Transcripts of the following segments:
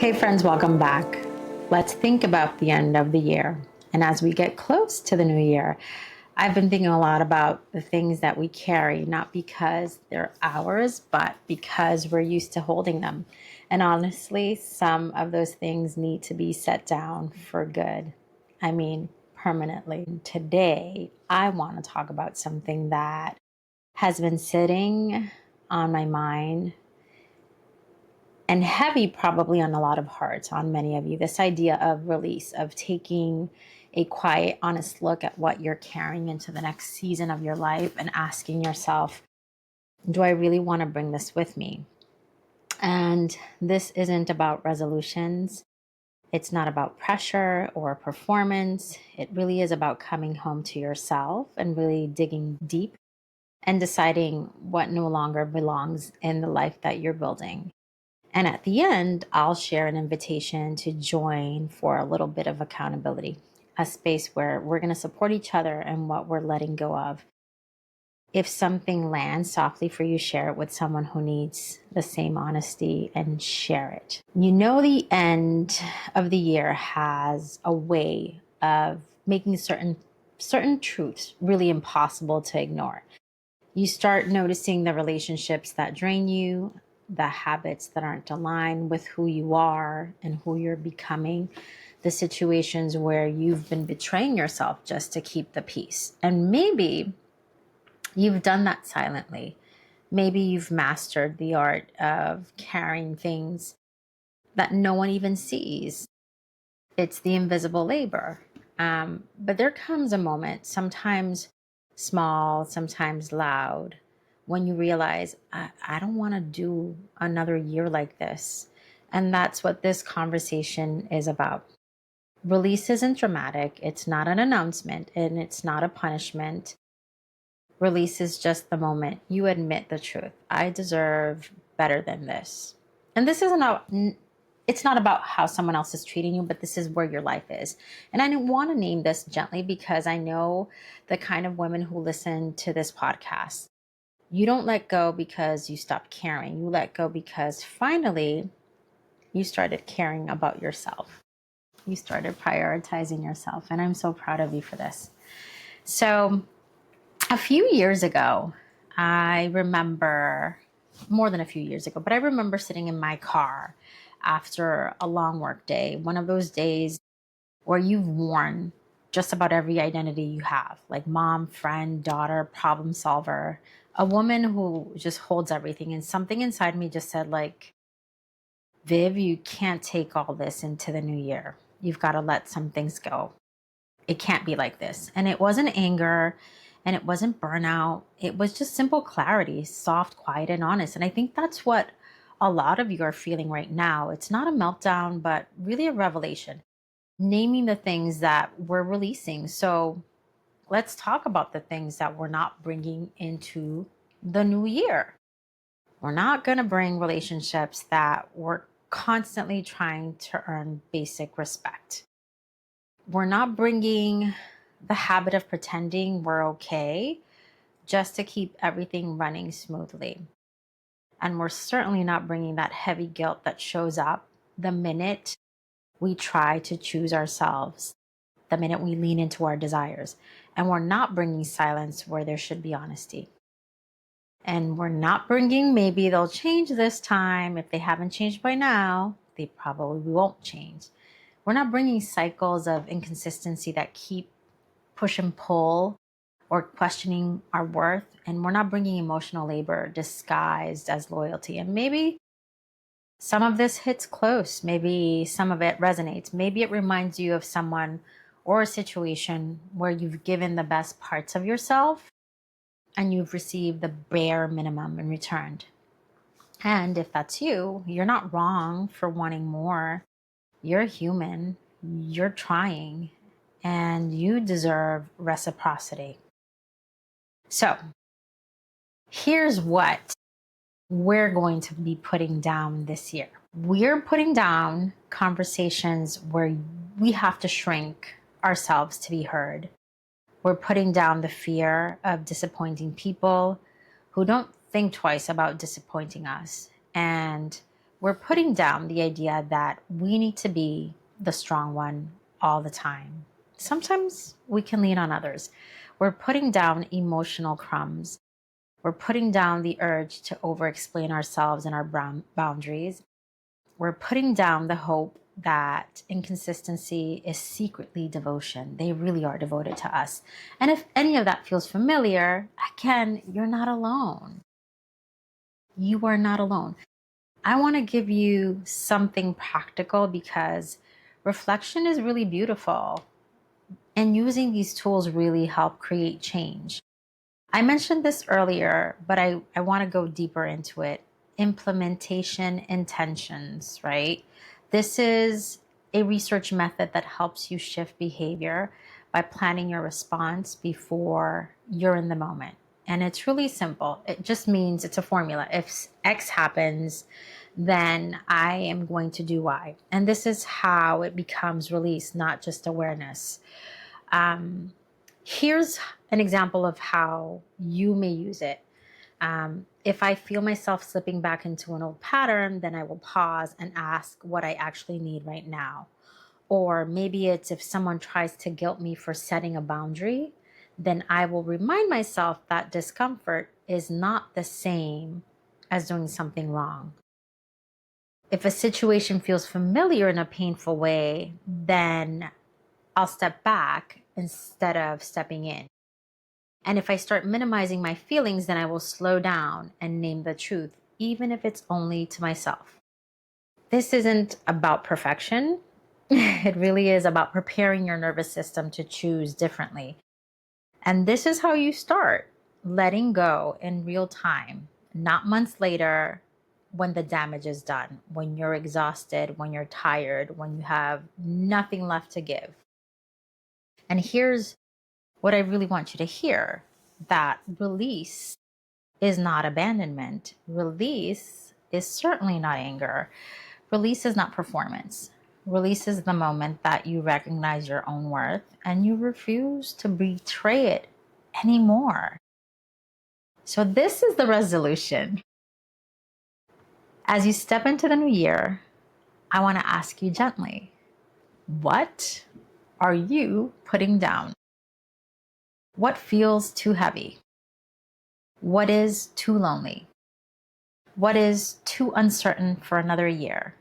Hey friends, welcome back. Let's think about the end of the year. And as we get close to the new year, I've been thinking a lot about the things that we carry, not because they're ours, but because we're used to holding them. And honestly, some of those things need to be set down for good. I mean, permanently. Today, I want to talk about something that has been sitting on my mind and heavy probably on a lot of hearts on many of you, this idea of release, of taking a quiet honest look at what you're carrying into the next season of your life and asking yourself, do I really want to bring this with me? And this isn't about resolutions. It's not about pressure or performance. It really is about coming home to yourself and really digging deep and deciding what no longer belongs in the life that you're building. And at the end, I'll share an invitation to join for a little bit of accountability, a space where we're going to support each other and what we're letting go of. If something lands softly for you, share it with someone who needs the same honesty and share it. You know, the end of the year has a way of making certain truths really impossible to ignore. You start noticing the relationships that drain you, the habits that aren't aligned with who you are and who you're becoming, the situations where you've been betraying yourself just to keep the peace. And maybe you've done that silently. Maybe you've mastered the art of carrying things that no one even sees. It's the invisible labor. But there comes a moment, sometimes small, sometimes loud, when you realize, I don't want to do another year like this. And that's what this conversation is about. Release isn't dramatic, it's not an announcement, and it's not a punishment. Release is just the moment you admit the truth. I deserve better than this. And this isn't about, it's not about how someone else is treating you, but this is where your life is. And I want to name this gently because I know the kind of women who listen to this podcast. You don't let go because you stopped caring. You let go because finally you started caring about yourself. You started prioritizing yourself. And I'm so proud of you for this. So, a few years ago, I remember, more than a few years ago, but I remember sitting in my car after a long work day, one of those days where you've worn just about every identity you have, like mom, friend, daughter, problem solver, a woman who just holds everything. And something inside me just said, like, Viv, you can't take all this into the new year. You've got to let some things go. It can't be like this. And it wasn't anger and it wasn't burnout. It was just simple clarity, soft, quiet, and honest. And I think that's what a lot of you are feeling right now. It's not a meltdown, but really a revelation, naming the things that we're releasing. So let's talk about the things that we're not bringing into the new year. We're not going to bring relationships that we're constantly trying to earn basic respect. We're not bringing the habit of pretending we're okay just to keep everything running smoothly. And we're certainly not bringing that heavy guilt that shows up the minute we try to choose ourselves, the minute we lean into our desires. And we're not bringing silence where there should be honesty. And we're not bringing, maybe they'll change this time. If they haven't changed by now, they probably won't change. We're not bringing cycles of inconsistency that keep push and pull or questioning our worth. And we're not bringing emotional labor disguised as loyalty. And maybe some of this hits close. Maybe some of it resonates. Maybe it reminds you of someone or a situation where you've given the best parts of yourself and you've received the bare minimum in return. And if that's you, you're not wrong for wanting more. You're human, you're trying, and you deserve reciprocity. So, here's what we're going to be putting down this year. We're putting down conversations where we have to shrink ourselves to be heard. We're putting down the fear of disappointing people who don't think twice about disappointing us. And we're putting down the idea that we need to be the strong one all the time. Sometimes we can lean on others. We're putting down emotional crumbs. We're putting down the urge to over explain ourselves and our boundaries. We're putting down the hope that inconsistency is secretly devotion. They really are devoted to us. And if any of that feels familiar, again, you're not alone. You are not alone. I want to give you something practical because reflection is really beautiful. And using these tools really help create change. I mentioned this earlier, but I want to go deeper into it. Implementation intentions, right? This is a research method that helps you shift behavior by planning your response before you're in the moment. And it's really simple. It just means it's a formula. If X happens, then I am going to do Y. And this is how it becomes release, not just awareness. Here's an example of how you may use it. If I feel myself slipping back into an old pattern, then I will pause and ask what I actually need right now. Or maybe it's if someone tries to guilt me for setting a boundary, then I will remind myself that discomfort is not the same as doing something wrong. If a situation feels familiar in a painful way, then I'll step back instead of stepping in. And if I start minimizing my feelings, then I will slow down and name the truth, even if it's only to myself. This isn't about perfection. It really is about preparing your nervous system to choose differently. And this is how you start letting go in real time, not months later when the damage is done, when you're exhausted, when you're tired, when you have nothing left to give. And here's what I really want you to hear, that release is not abandonment. Release is certainly not anger. Release is not performance. Release is the moment that you recognize your own worth and you refuse to betray it anymore. So, this is the resolution. As you step into the new year, I want to ask you gently, what are you putting down? What feels too heavy? What is too lonely? What is too uncertain for another year?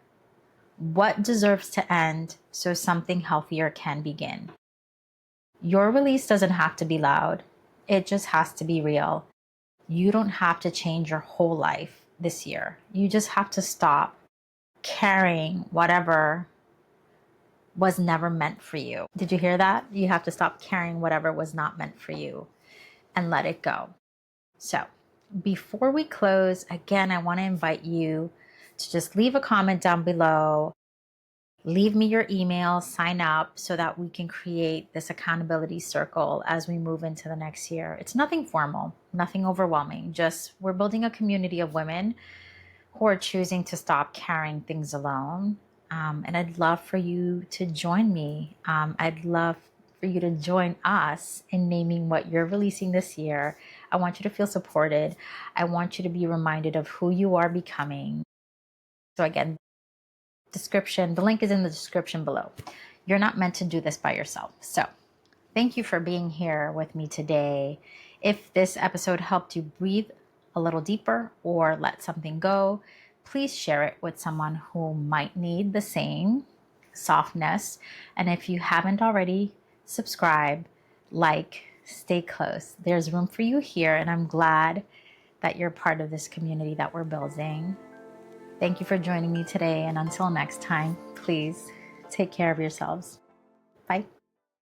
What deserves to end so something healthier can begin? Your release doesn't have to be loud. It just has to be real. You don't have to change your whole life this year. You just have to stop carrying whatever was never meant for you. Did you hear that? You have to stop carrying whatever was not meant for you and let it go. So, before we close, again, I want to invite you to just leave a comment down below. Leave me your email, sign up so that we can create this accountability circle as we move into the next year. It's nothing formal, nothing overwhelming. Just we're building a community of women who are choosing to stop carrying things alone. And I'd love for you to join me. I'd love for you to join us in naming what you're releasing this year. I want you to feel supported. I want you to be reminded of who you are becoming. So again, the link is in the description below. You're not meant to do this by yourself. So thank you for being here with me today. If this episode helped you breathe a little deeper or let something go, please share it with someone who might need the same softness. And if you haven't already, subscribe, stay close. There's room for you here, and I'm glad that you're part of this community that we're building. Thank you for joining me today, and until next time, please take care of yourselves. Bye.